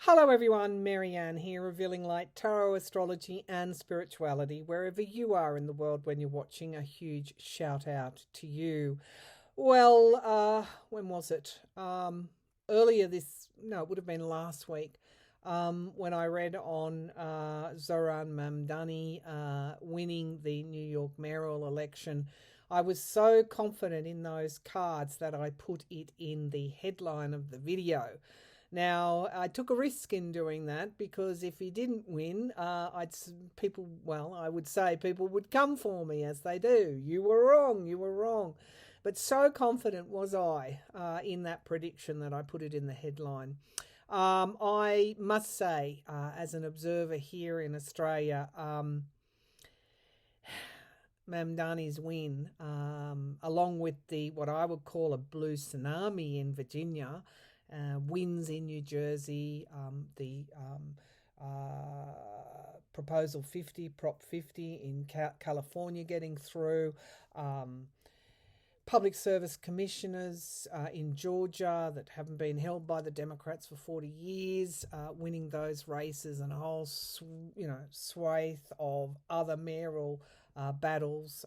Hello everyone, Maryann here, revealing light, tarot, astrology and spirituality. Wherever you are in the world when you're watching, a huge shout out to you. Well, when was it? It would have been last week, when I read on Zoran Mamdani winning the New York mayoral election. I was so confident in those cards that I put it in the headline of the video. Now, I took a risk in doing that because if he didn't win, I would say people would come for me as they do. You were wrong, you were wrong. But so confident was I in that prediction that I put it in the headline. I must say, as an observer here in Australia, Mamdani's win, along with what I would call a blue tsunami in Virginia, wins in New Jersey, the Proposal 50, Prop 50 in California getting through, public service commissioners in Georgia that haven't been held by the Democrats for 40 years, winning those races, and a whole swathe of other mayoral battles.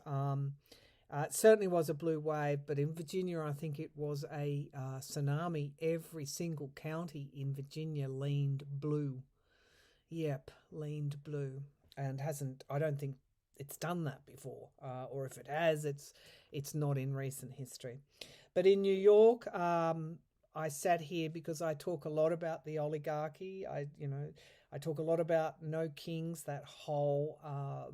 It certainly was a blue wave, but in Virginia, I think it was a tsunami. Every single county in Virginia leaned blue. Yep, leaned blue, and I don't think it's done that before, or if it has, it's not in recent history. But in New York, I sat here because I talk a lot about the oligarchy. I talk a lot about no kings, that whole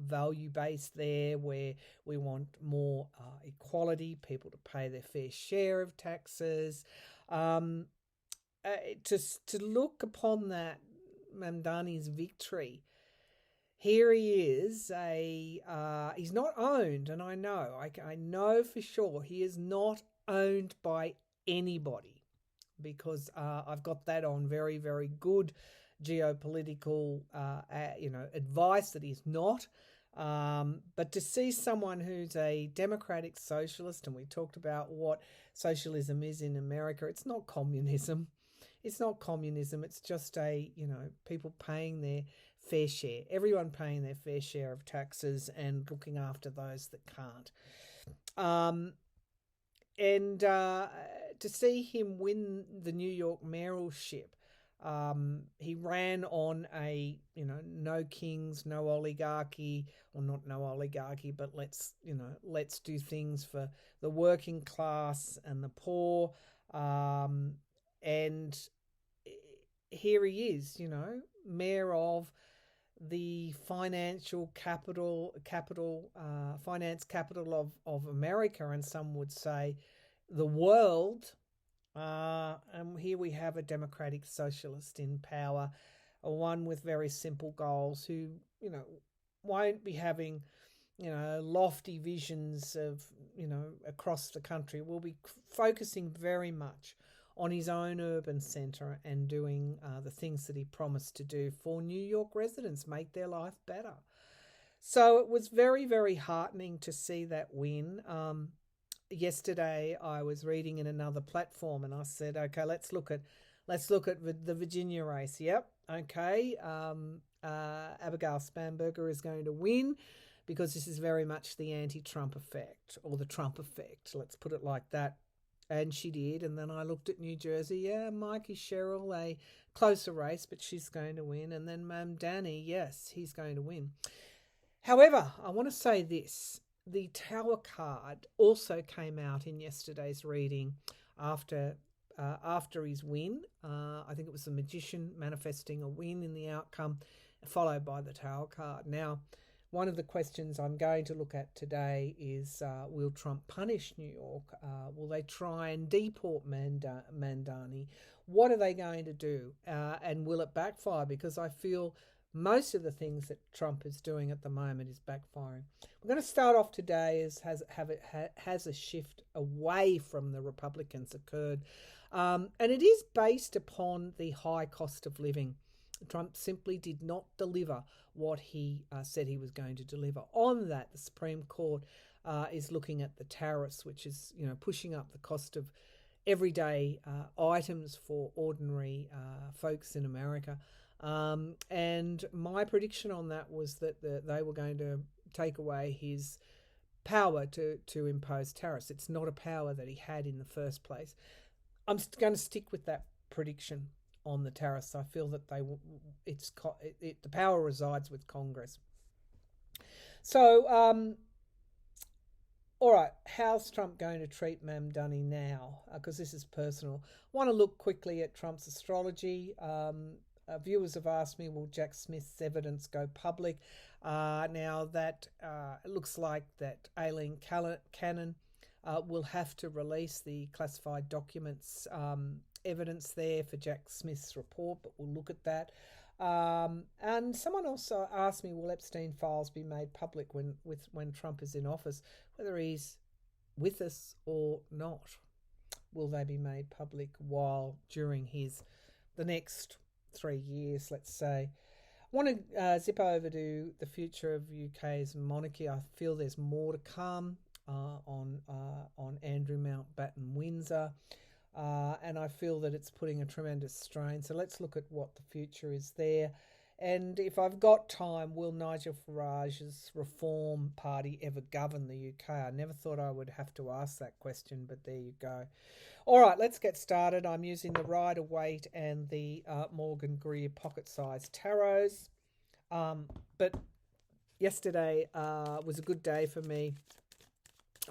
value base there where we want more equality, people to pay their fair share of taxes. To look upon that Mamdani's victory, here he is, he's not owned, and I know for sure he is not owned by anybody, because I've got that on very, very good geopolitical advice that he's not. But to see someone who's a democratic socialist, and we talked about what socialism is in America, it's not communism. It's not communism. It's just people paying their fair share, everyone paying their fair share of taxes and looking after those that can't. To see him win the New York mayoralship, he ran on a no kings, no oligarchy, or not no oligarchy, but let's do things for the working class and the poor. And here he is, mayor of the financial finance capital of America, and some would say the world. And here we have a democratic socialist in power, one with very simple goals, who won't be having lofty visions of across the country. Will be focusing very much on his own urban centre and doing the things that he promised to do for New York residents, make their life better. So it was very, very heartening to see that win. Yesterday I was reading in another platform, and I said, okay, let's look at the Virginia race. Yep, okay. Abigail Spanberger is going to win, because this is very much the anti-Trump effect, or the Trump effect. Let's put it like that. And she did. And then I looked at New Jersey. Yeah, Mikey Sherrill, a closer race, but she's going to win. And then Mamdani, yes, he's going to win. However, I want to say this. The Tower card also came out in yesterday's reading after his win. I think it was the Magician manifesting a win in the outcome, followed by the Tower card. Now, one of the questions I'm going to look at today is, will Trump punish New York? Will they try and deport Mamdani? What are they going to do? And will it backfire? Because I feel most of the things that Trump is doing at the moment is backfiring. We're going to start off today as has a shift away from the Republicans occurred. And it is based upon the high cost of living. Trump simply did not deliver what he said he was going to deliver. On that, the Supreme Court is looking at the tariffs, which is pushing up the cost of everyday items for ordinary folks in America. And my prediction on that was that they were going to take away his power to impose tariffs. It's not a power that he had in the first place. I'm going to stick with that prediction on the tariffs. I feel that the power resides with Congress. So, all right, how's Trump going to treat Mamdani now? Because this is personal. I want to look quickly at Trump's astrology. Viewers have asked me, will Jack Smith's evidence go public? Now that it looks like that Aileen Cannon will have to release the classified documents evidence there for Jack Smith's report, but we'll look at that. And someone also asked me, will Epstein files be made public when Trump is in office, whether he's with us or not? Will they be made public during the next 3 years, let's say? I want to zip over to the future of UK's monarchy. I feel there's more to come on Andrew Mountbatten Windsor. And I feel that it's putting a tremendous strain. So let's look at what the future is there. And if I've got time, will Nigel Farage's Reform Party ever govern the UK? I never thought I would have to ask that question, but there you go. All right, let's get started. I'm using the Rider-Waite and the Morgan Greer pocket-sized tarots. But yesterday was a good day for me.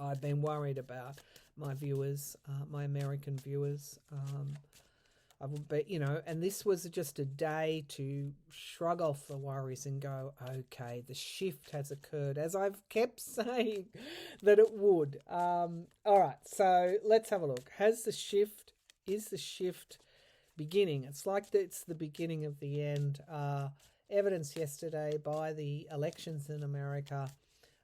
I've been worried about my viewers, my American viewers. I would be, and this was just a day to shrug off the worries and go, okay, the shift has occurred, as I've kept saying that it would. All right, so let's have a look. Is the shift beginning? It's like it's the beginning of the end. Evidence yesterday by the elections in America,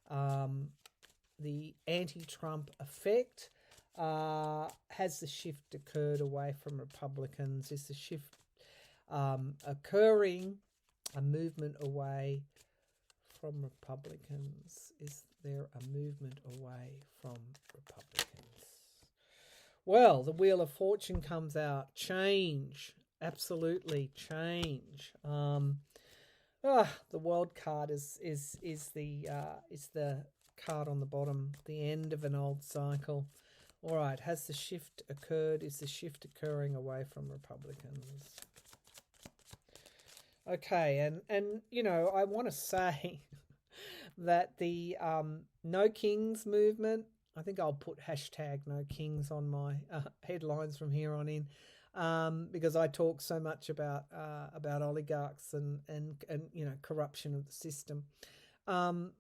the anti-Trump effect. Has the shift occurred away from Republicans? Is the shift occurring, a movement away from Republicans? Is there a movement away from Republicans? Well, the Wheel of Fortune comes out. Change. Absolutely change. The World card is the card on the bottom, the end of an old cycle. All right, has the shift occurred? Is the shift occurring away from Republicans? Okay, and I want to say that the No Kings movement, I think I'll put hashtag No Kings on my headlines from here on in, because I talk so much about oligarchs and corruption of the system. The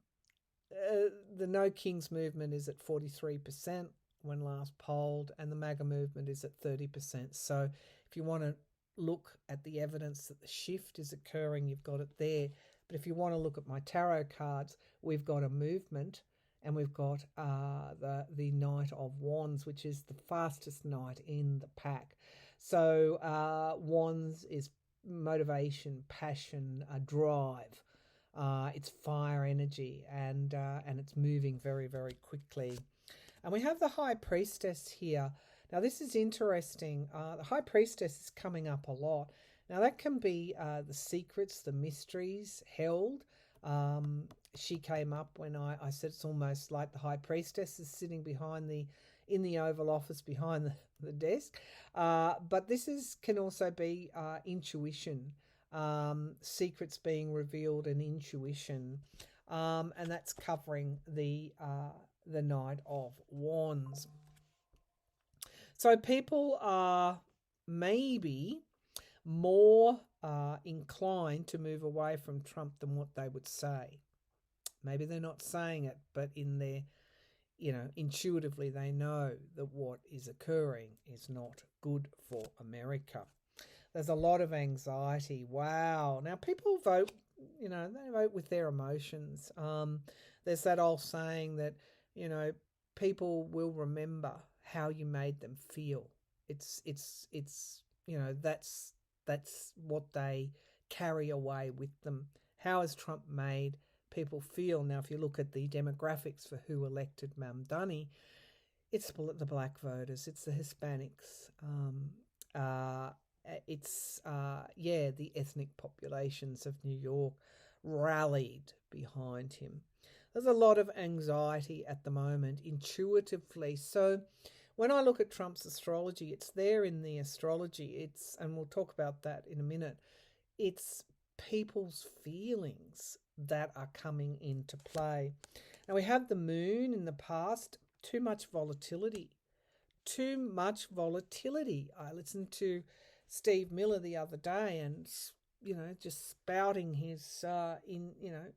No Kings movement is at 43%. When last polled, and the MAGA movement is at 30%. So if you want to look at the evidence that the shift is occurring, you've got it there. But if you want to look at my tarot cards, we've got a movement, and we've got the Knight of Wands, which is the fastest knight in the pack. So Wands is motivation, passion, drive. It's fire energy, and it's moving very, very quickly. And we have the High Priestess here. Now, this is interesting. The High Priestess is coming up a lot. Now, that can be the secrets, the mysteries held. She came up when I said it's almost like the High Priestess is sitting in the Oval Office behind the desk. But this can also be intuition, secrets being revealed and intuition. And that's covering the Knight of Wands. So people are maybe more inclined to move away from Trump than what they would say. Maybe they're not saying it, but in their, intuitively they know that what is occurring is not good for America. There's a lot of anxiety. Wow. Now people vote, they vote with their emotions. There's that old saying that, people will remember how you made them feel. It's that's what they carry away with them. How has Trump made people feel? Now, if you look at the demographics for who elected Mamdani, It's the black voters. It's the Hispanics. The ethnic populations of New York rallied behind him. There's a lot of anxiety at the moment, intuitively. So when I look at Trump's astrology, it's there in the astrology. And we'll talk about that in a minute. It's people's feelings that are coming into play. Now we have the moon in the past, too much volatility. Too much volatility. I listened to Steve Miller the other day and, just spouting his,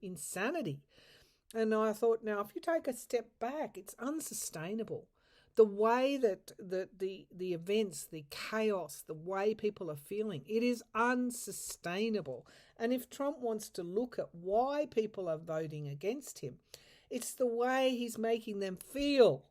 insanity. And I thought, now, if you take a step back, it's unsustainable. The way that the events, the chaos, the way people are feeling, it is unsustainable. And if Trump wants to look at why people are voting against him, it's the way he's making them feel.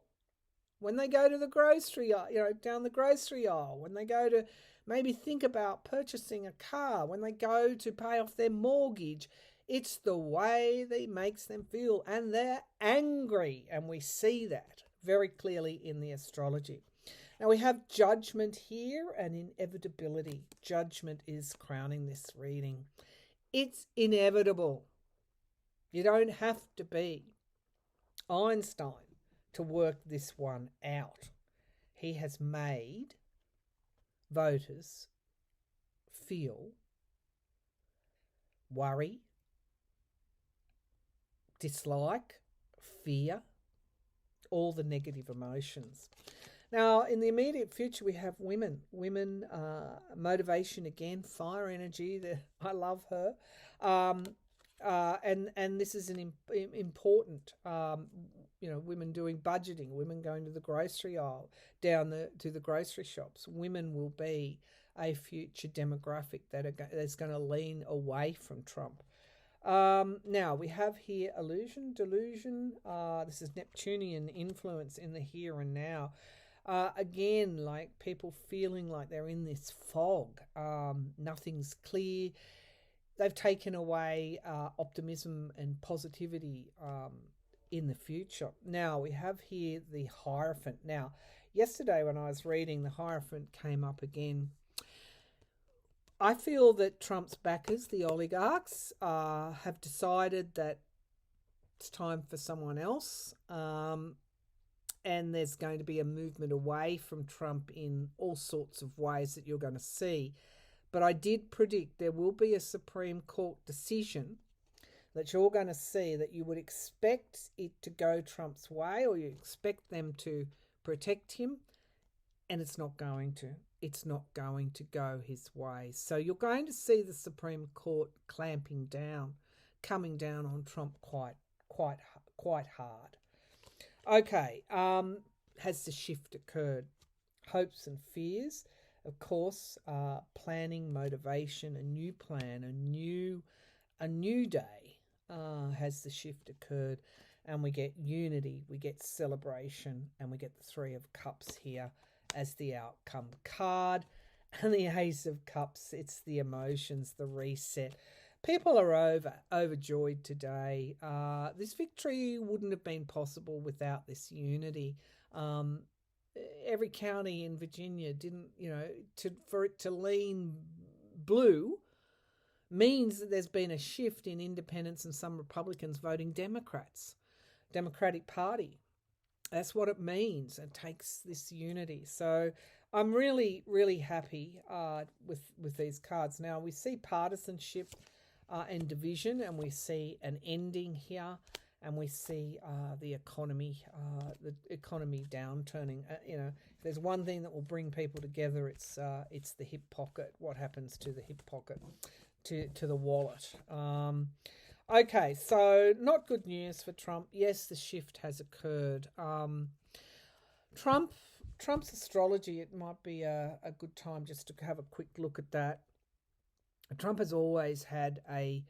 When they go to the grocery aisle, down the grocery aisle, when they go to maybe think about purchasing a car, when they go to pay off their mortgage, it's the way that it makes them feel. And they're angry. And we see that very clearly in the astrology. Now we have judgment here and inevitability. Judgment is crowning this reading. It's inevitable. You don't have to be Einstein to work this one out. He has made voters feel worry, dislike, fear, all the negative emotions. Now, in the immediate future, we have women. Women, motivation again, fire energy. I love her. And this is an important, women doing budgeting, women going to the grocery aisle, to the grocery shops. Women will be a future demographic that's going to lean away from Trump. Now we have here illusion, delusion. This is Neptunian influence in the here and now. Again, like people feeling like they're in this fog. Nothing's clear. They've taken away optimism and positivity in the future. Now, we have here the Hierophant. Now, yesterday when I was reading, the Hierophant came up again. I feel that Trump's backers, the oligarchs, have decided that it's time for someone else. And there's going to be a movement away from Trump in all sorts of ways that you're going to see. But I did predict there will be a Supreme Court decision that you're going to see that you would expect it to go Trump's way, or you expect them to protect him, and it's not going to. It's not going to go his way. So you're going to see the Supreme Court clamping down, coming down on Trump quite hard. Okay, has the shift occurred? Hopes and fears. Of course, planning, motivation, a new plan, a new day. Has the shift occurred? And we get unity, we get celebration, and we get the Three of Cups here as the outcome card. And the Ace of Cups, it's the emotions, the reset. People are overjoyed today. This victory wouldn't have been possible without this unity. Every county in Virginia didn't, for it to lean blue means that there's been a shift in independents and some Republicans voting Democrats, Democratic Party. That's what it means. It takes this unity. So I'm really, really happy with these cards. Now we see partisanship and division, and we see an ending here, and we see the economy downturning. If there's one thing that will bring people together, it's the hip pocket. What happens to the hip pocket, to the wallet? Okay, so not good news for Trump. Yes, the shift has occurred. Trump's astrology, it might be a good time just to have a quick look at that. Trump has always had a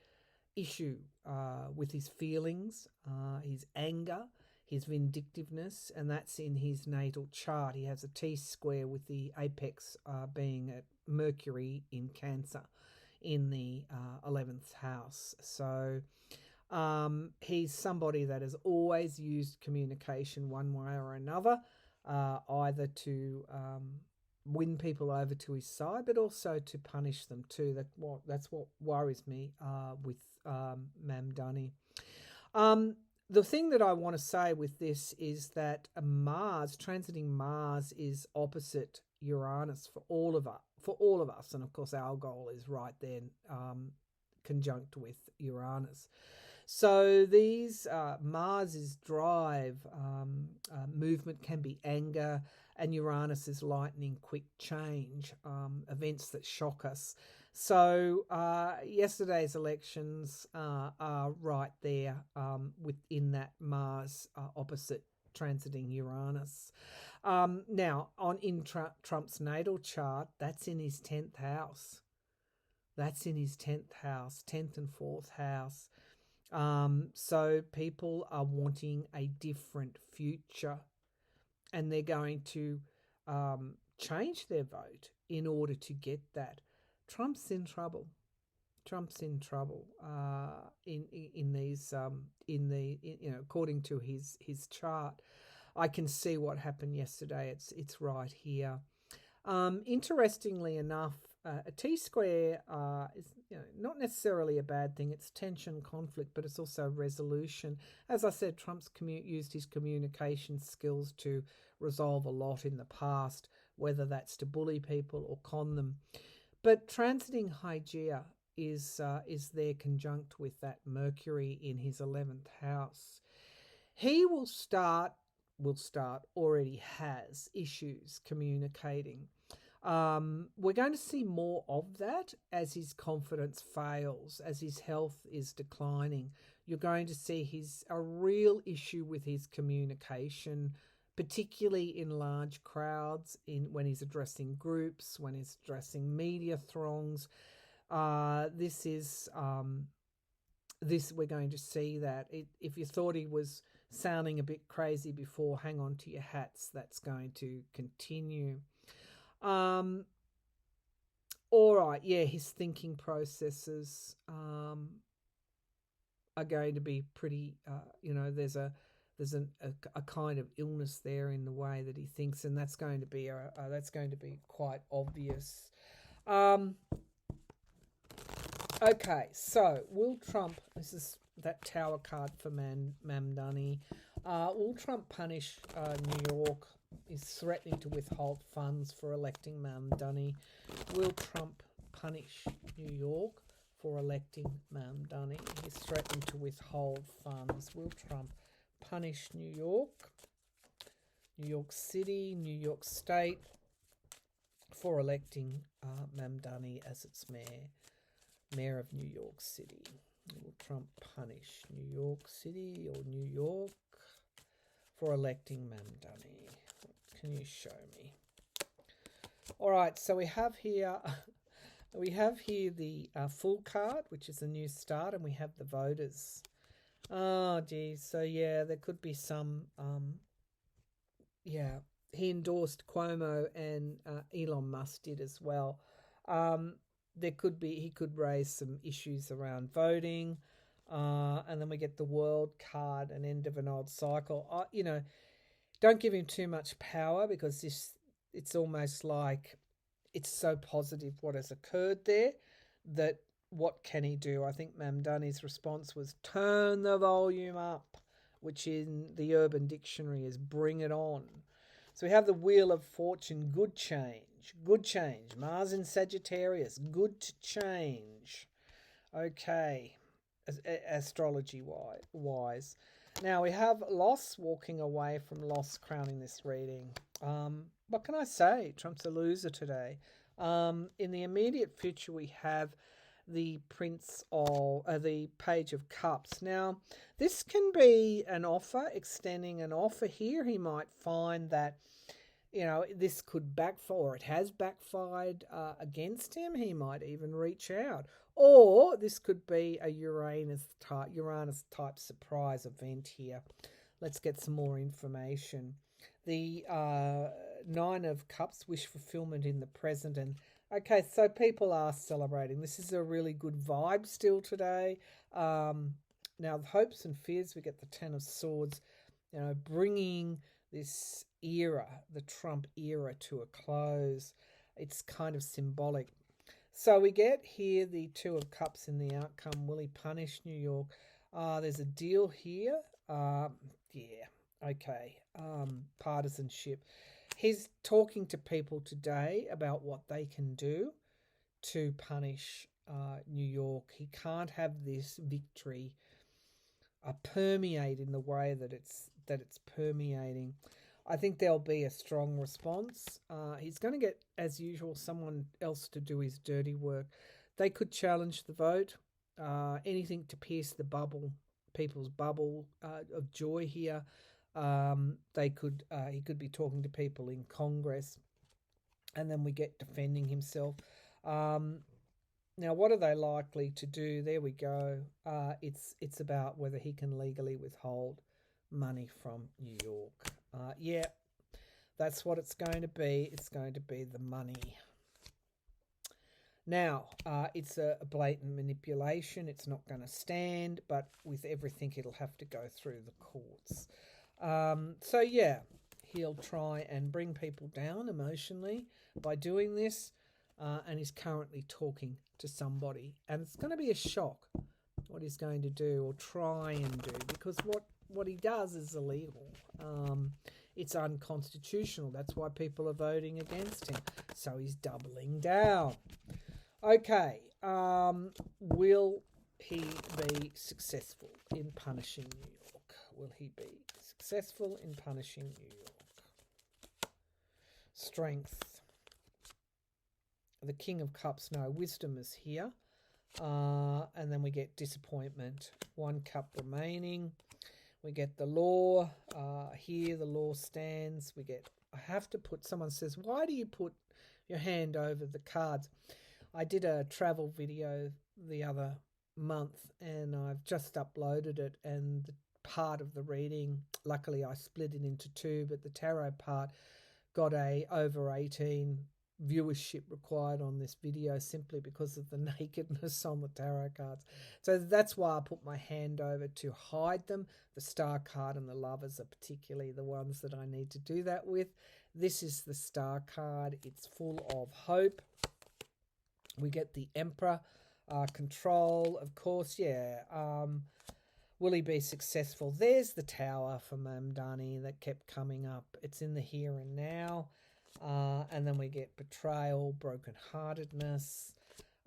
issue with his feelings, his anger, his vindictiveness, and that's in his natal chart. He has a T-square with the apex being at Mercury in Cancer in the 11th house. So he's somebody that has always used communication one way or another. either to win people over to his side, but also to punish them too. That's what worries me with Mamdani. The thing that I want to say with this is that Mars, transiting Mars, is opposite Uranus for all of us, and of course our goal is right there, conjunct with Uranus. So these Mars's drive, movement can be anger, and Uranus is lightning, quick change, events that shock us. So yesterday's elections are right there within that Mars opposite transiting Uranus. Now, in Trump's natal chart, that's in his 10th house. That's in his 10th house, 10th and 4th house. So people are wanting a different future, and they're going to change their vote in order to get that. Trump's in trouble. In these according to his chart. I can see what happened yesterday. It's right here. Interestingly enough, a T-square is not necessarily a bad thing. It's tension, conflict, but it's also resolution. As I said, Trump's used his communication skills to resolve a lot in the past, whether that's to bully people or con them. But transiting Hygeia is there conjunct with that Mercury in his 11th house. He already has issues communicating. We're going to see more of that as his confidence fails, as his health is declining. You're going to see a real issue with his communication, particularly in large crowds, when he's addressing groups, when he's addressing media throngs. This we're going to see that. If you thought he was sounding a bit crazy before, hang on to your hats. That's going to continue. All right, yeah, his thinking processes are going to be pretty. There's a kind of illness there in the way that he thinks, and that's going to be quite obvious. Okay, so will Trump? This is that Tower card for Mamdani. Will Trump punish New York? Is threatening to withhold funds for electing Mamdani. Will Trump punish New York for electing Mamdani? He's threatening to withhold funds. Will Trump punish New York, New York City, New York State for electing Mamdani as its mayor of New York City? Will Trump punish New York City or New York for electing Mamdani? Can you show me? All right, so we have here the full card, which is a new start, and we have the voters. Oh, geez. So yeah, there could be some. He endorsed Cuomo, and Elon Musk did as well. He could raise some issues around voting, and then we get the world card, an end of an old cycle. Don't give him too much power, because it's almost like it's so positive what has occurred there that what can he do? I think Mamdani's response was turn the volume up, which in the Urban Dictionary is bring it on. So we have the Wheel of Fortune, good change. Mars in Sagittarius, good to change. Okay, astrology wise. Now we have loss, walking away from loss, crowning this reading. What can I say? Trump's a loser today. In the immediate future, we have the the Page of Cups. Now, this can be an offer, extending an offer here. He might find that, this could backfire, or it has backfired against him. He might even reach out. Or this could be a Uranus type surprise event here. Let's get some more information. The Nine of Cups, wish fulfillment in the present. And okay, so people are celebrating. This is a really good vibe still today. Now, the hopes and fears, we get the Ten of Swords, bringing this era, the Trump era, to a close. It's kind of symbolic. So we get here the Two of Cups in the outcome. Will he punish New York? There's a deal here. Yeah, okay. Partisanship. He's talking to people today about what they can do to punish New York. He can't have this victory permeate in the way that it's permeating. I think there'll be a strong response. He's going to get, as usual, someone else to do his dirty work. They could challenge the vote. Anything to pierce the bubble, people's bubble of joy here. He could be talking to people in Congress, and then we get defending himself. Now, what are they likely to do? There we go. It's about whether he can legally withhold money from New York. Yeah, that's what it's going to be. It's going to be the money. Now, it's a blatant manipulation. It's not going to stand, but with everything, it'll have to go through the courts. So, yeah, he'll try and bring people down emotionally by doing this, and he's currently talking to somebody. And it's going to be a shock what he's going to do or try and do, because what he does is illegal. It's unconstitutional. That's why people are voting against him. So he's doubling down. Okay, will he be successful in punishing New York? Will he be successful in punishing New York? Strength. The King of Cups, no, wisdom is here. And then we get disappointment. 1 cup remaining. We get the law. Here the law stands. We get, I have to put, someone says, why do you put your hand over the cards? I did a travel video the other month and I've just uploaded it, and the part of the reading, luckily I split it into 2, but the tarot part got a over 18 viewership required on this video simply because of the nakedness on the tarot cards. So that's why I put my hand over to hide them. The Star card and the Lovers are particularly the ones that I need to do that with. This is the Star card. It's full of hope. We get the Emperor, control, of course, yeah. Will he be successful? There's the Tower for Mamdani that kept coming up. It's in the here and now. And then we get betrayal, brokenheartedness.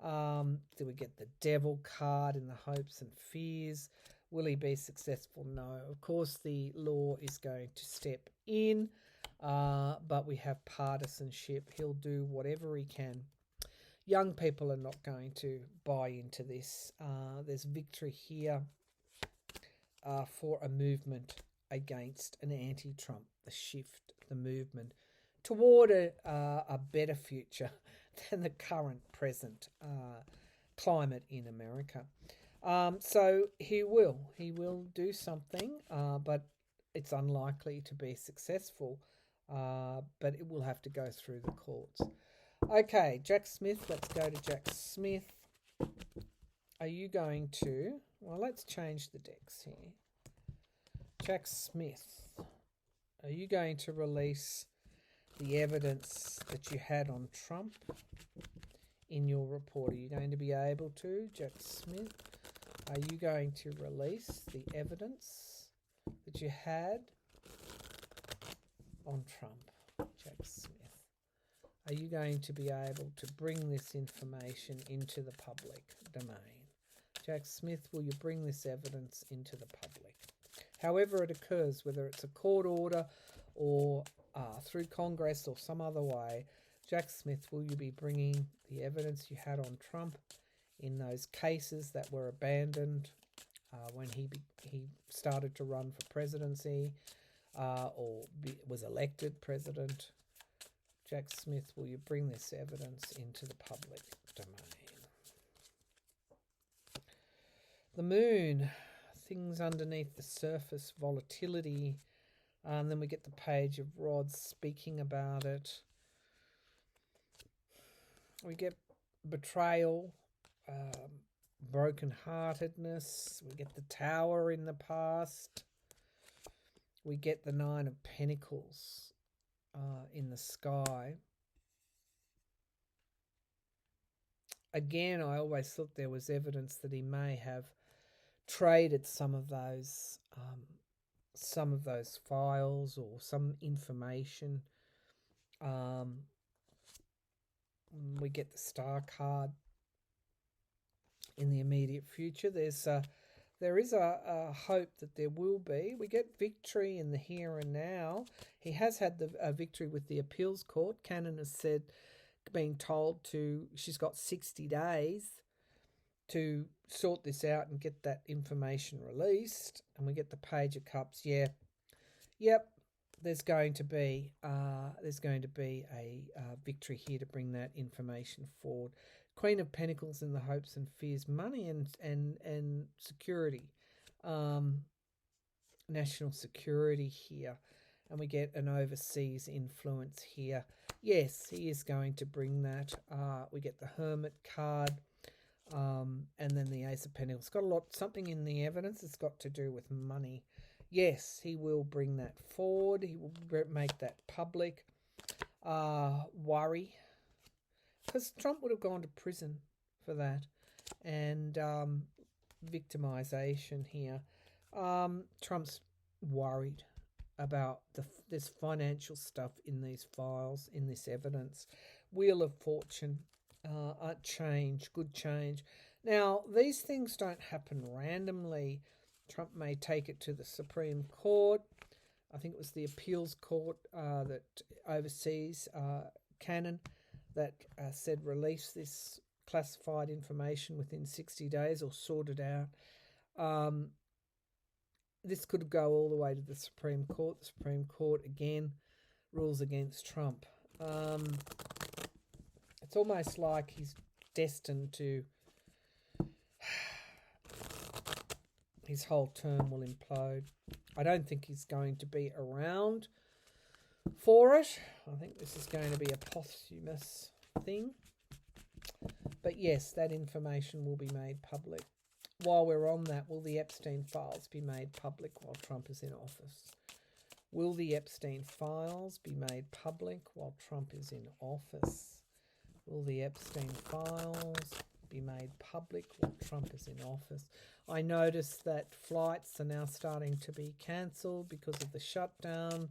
Then we get the Devil card in the hopes and fears. Will he be successful? No. Of course, the law is going to step in, but we have partisanship. He'll do whatever he can. Young people are not going to buy into this. There's victory here for a movement against an anti-Trump, the shift, the movement toward a better future than the current present climate in America. So he will do something, but it's unlikely to be successful, but it will have to go through the courts. Okay, Jack Smith, let's go to Jack Smith. Are you going to, well, let's change the decks here. Jack Smith, are you going to release the evidence that you had on Trump in your report? Are you going to be able to, Jack Smith? Are you going to release the evidence that you had on Trump, Jack Smith? Are you going to be able to bring this information into the public domain? Jack Smith, will you bring this evidence into the public? However it occurs, whether it's a court order or through Congress or some other way, Jack Smith, will you be bringing the evidence you had on Trump in those cases that were abandoned when he started to run for presidency or was elected president? Jack Smith, will you bring this evidence into the public domain? The moon, things underneath the surface, volatility. And then we get the Page of Rods speaking about it. We get betrayal, brokenheartedness. We get the Tower in the past. we get the Nine of Pentacles in the sky. Again, I always thought there was evidence that he may have traded some of those files or some information. We get the Star card in the immediate future. There is a hope that there will be. We get victory in the here and now. He has had a victory with the appeals court. Cannon has said, being told she's got 60 days to sort this out and get that information released. And we get the Page of Cups. Yep. There's going to be a victory here to bring that information forward. Queen of Pentacles in the hopes and fears, money and security, national security here, and we get an overseas influence here. Yes, he is going to bring that. We get the Hermit card, and then the Ace of Pentacles. Got something in the evidence. It's got to do with money. Yes, he will bring that forward. He will make that public. Worry. Because Trump would have gone to prison for that. And victimization here. Trump's worried about this financial stuff in these files, in this evidence. Wheel of Fortune, change, good change. Now, these things don't happen randomly. Trump may take it to the Supreme Court. I think it was the appeals court that oversees Cannon that said release this classified information within 60 days or sort it out. This could go all the way to the Supreme Court. The Supreme Court, again, rules against Trump. It's almost like he's destined to... his whole term will implode. I don't think he's going to be around for it. I think this is going to be a posthumous thing. But yes, that information will be made public. While we're on that, will the Epstein files be made public while Trump is in office? Will the Epstein files be made public while Trump is in office? Will the Epstein files be made public while Trump is in office? I noticed that flights are now starting to be cancelled because of the shutdown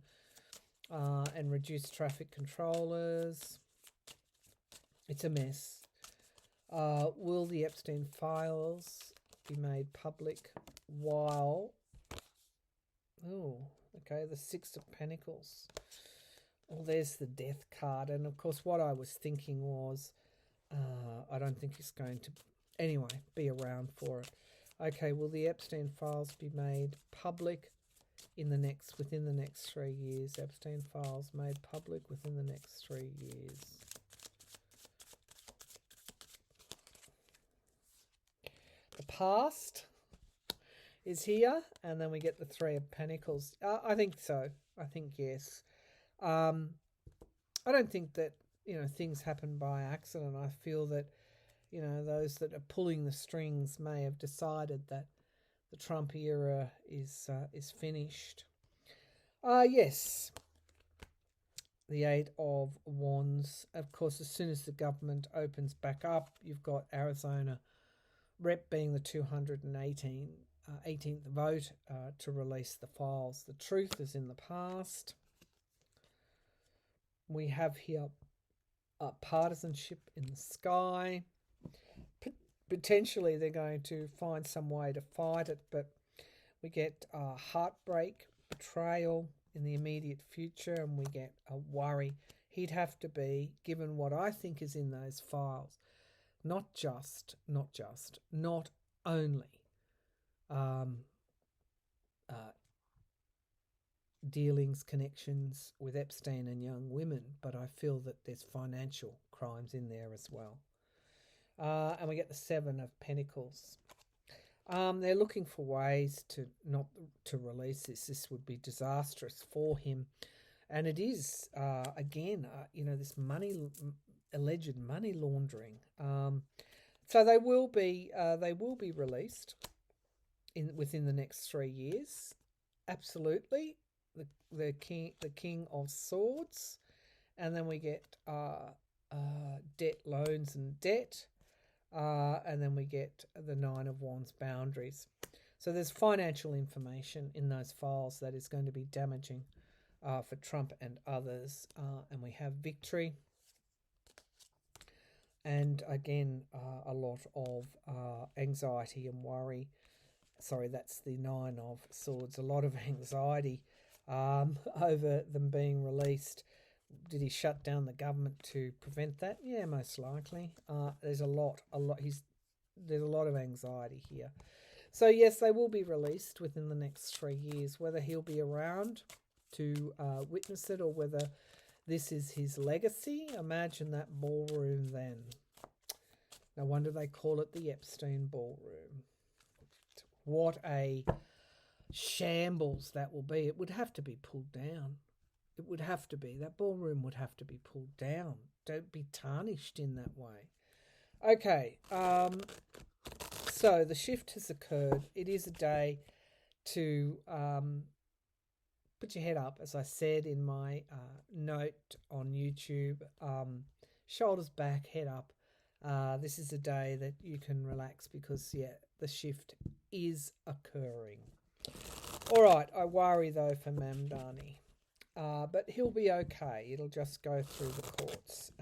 and reduced traffic controllers. It's a mess. Will the Epstein files be made public while... Oh, okay, the Six of Pentacles. Well, there's the Death card. And, of course, what I was thinking was I don't think he's going to, anyway, be around for it. Okay, will the Epstein files be made public within the next 3 years? Epstein files made public within the next 3 years. The past is here, and then we get the Three of Pentacles. I think so. I think yes. I don't think that, things happen by accident. I feel that, those that are pulling the strings may have decided that the Trump era is finished. Yes. The Eight of Wands. Of course, as soon as the government opens back up, you've got Arizona Rep being the 218th vote to release the files. The truth is in the past. We have here partisanship in the sky. Potentially they're going to find some way to fight it, but we get heartbreak, betrayal in the immediate future, and we get a worry. He'd have to be, given what I think is in those files, not only dealings, connections with Epstein and young women, but I feel that there's financial crimes in there as well. And we get the Seven of Pentacles. They're looking for ways not to release this. This would be disastrous for him, and it is again, this alleged money laundering. So they will be released within the next 3 years. Absolutely. the King of Swords, and then we get debt, loans, and debt, and then we get the Nine of Wands, boundaries. So there's financial information in those files that is going to be damaging for Trump and others. And we have victory. And again, a lot of anxiety and worry. Sorry, that's the Nine of Swords. A lot of anxiety over them being released. Did he shut down the government to prevent that? Yeah, most likely. There's a lot. There's a lot of anxiety here. So yes, they will be released within the next 3 years. Whether he'll be around to witness it or whether this is his legacy, imagine that ballroom then. No wonder they call it the Epstein ballroom. What a shambles that will be. It would have to be pulled down. It would have to be. That ballroom would have to be pulled down. Don't be tarnished in that way. Okay, so the shift has occurred. It is a day to put your head up, as I said in my note on YouTube. Shoulders back, head up. This is a day that you can relax because, yeah, the shift is occurring. All right, I worry, though, for Mamdani. But he'll be okay. It'll just go through the courts.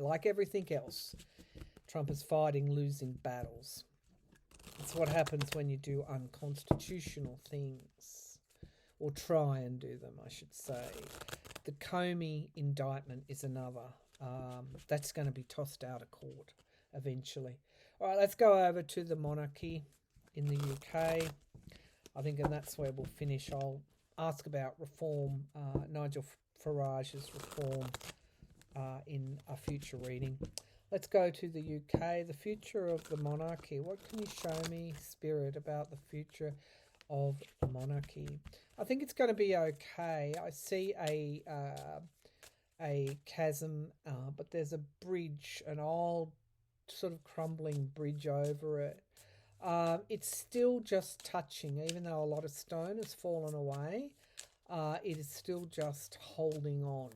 Like everything else, Trump is fighting losing battles. It's what happens when you do unconstitutional things, or try and do them, I should say. The Comey indictment is another. That's going to be tossed out of court eventually. All right, let's go over to the monarchy in the UK. I think, and that's where we'll finish. I'll ask about reform, Nigel Farage's reform in a future reading. Let's go to the UK, the future of the monarchy. What can you show me, Spirit, about the future of the monarchy? I think it's going to be okay. I see a chasm, but there's a bridge, an old sort of crumbling bridge over it. It's still just touching, even though a lot of stone has fallen away. It is still just holding on.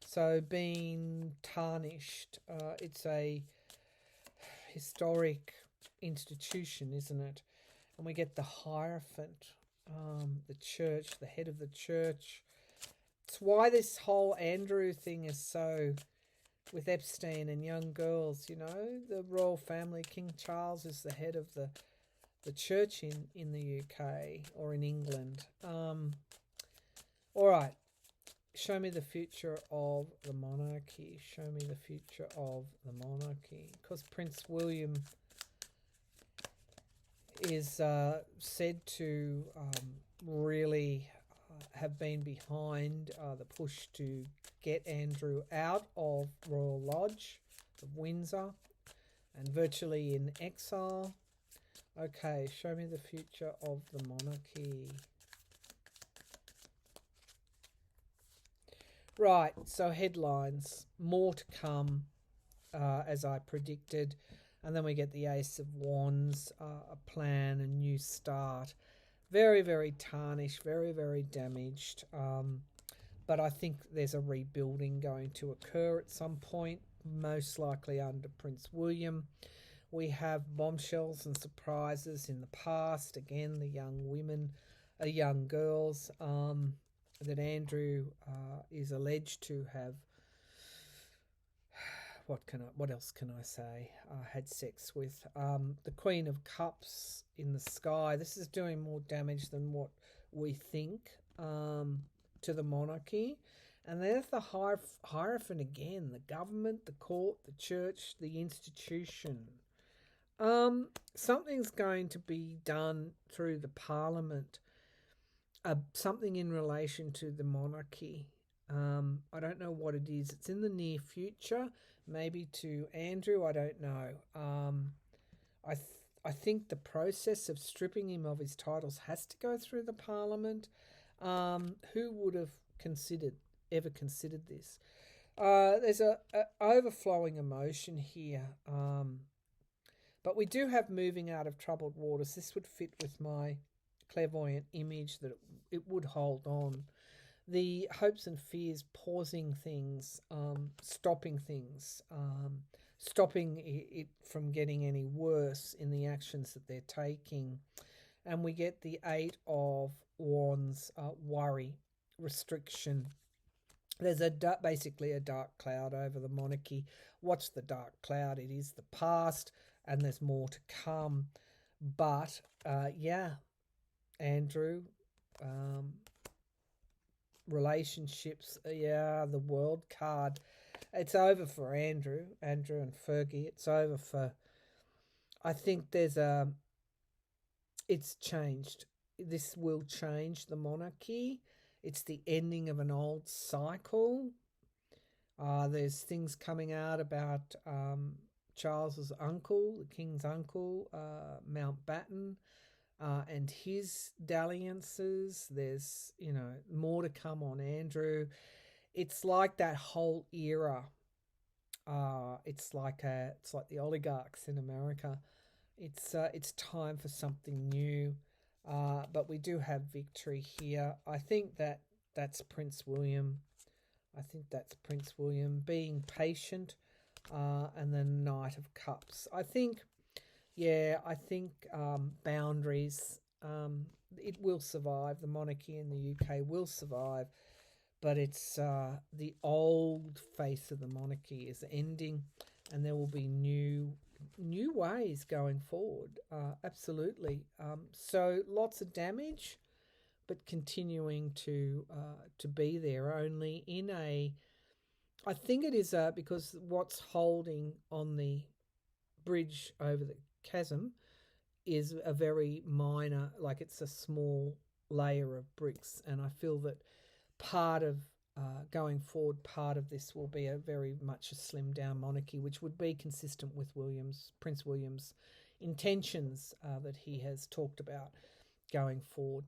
So being tarnished, it's a historic institution, isn't it? And we get the Hierophant, the church, the head of the church. It's why this whole Andrew thing is so, with Epstein and young girls, you know, the royal family. King Charles is the head of the church in the UK or in England. All right. Show me the future of the monarchy. Show me the future of the monarchy. Because Prince William is said to really have been behind the push to get Andrew out of Royal Lodge of Windsor and virtually in exile. Okay, show me the future of the monarchy. Right, so headlines, more to come, as I predicted. And then we get the Ace of Wands, a plan, a new start. Very, very tarnished, very, very damaged. But I think there's a rebuilding going to occur at some point, most likely under Prince William. We have bombshells and surprises in the past. Again, the young women, young girls, that Andrew is alleged to have, what else can I say, had sex with. The Queen of Cups in the sky. This is doing more damage than what we think to the monarchy. And there's the Hierophant again, the government, the court, the church, the institution. Something's going to be done through the parliament. Something in relation to the monarchy. I don't know what it is. It's in the near future, maybe to Andrew. I don't know. I think the process of stripping him of his titles has to go through the parliament. Who would have ever considered this? There's a overflowing emotion here. But we do have moving out of troubled waters. This would fit with my clairvoyant image that it would hold on. The hopes and fears, pausing things, stopping things, stopping it from getting any worse in the actions that they're taking. And we get the Eight of Wands, worry, restriction. There's basically a dark cloud over the monarchy. What's the dark cloud? It is the past, and there's more to come. But Andrew, relationships, the World card. It's over for Andrew and Fergie. It's over for. I think it's changed. This will change the monarchy. It's the ending of an old cycle. There's things coming out about Charles's uncle, the king's uncle, Mountbatten, and his dalliances. There's, more to come on Andrew. It's like that whole era. It's like the oligarchs in America. It's time for something new. But we do have victory here. I think that's Prince William. Being patient, and the Knight of Cups. I think boundaries. It will survive. The monarchy in the UK will survive, but it's the old face of the monarchy is ending, and there will be new ways going forward. Absolutely. So lots of damage, but continuing to be there. Only in I think it is because what's holding on the bridge over the chasm is a very minor, like it's a small layer of bricks, and I feel that part of going forward, part of this will be a very much a slimmed down monarchy, which would be consistent with Prince William's intentions that he has talked about going forward.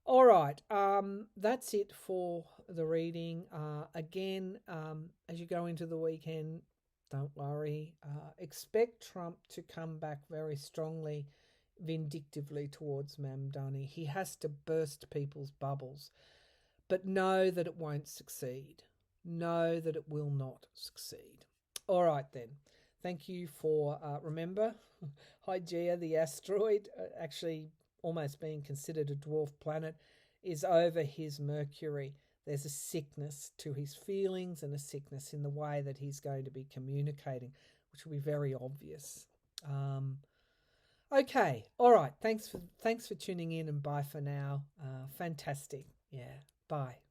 All right, that's it for the reading. Again, as you go into the weekend, don't worry. Expect Trump to come back very strongly, vindictively towards Mamdani. He has to burst people's bubbles. But know that it won't succeed. Know that it will not succeed. All right, then. Thank you for, remember, Hygeia, the asteroid, actually almost being considered a dwarf planet, is over his Mercury. There's a sickness to his feelings and a sickness in the way that he's going to be communicating, which will be very obvious. Okay. All right. Thanks for tuning in, and bye for now. Fantastic. Yeah. Bye.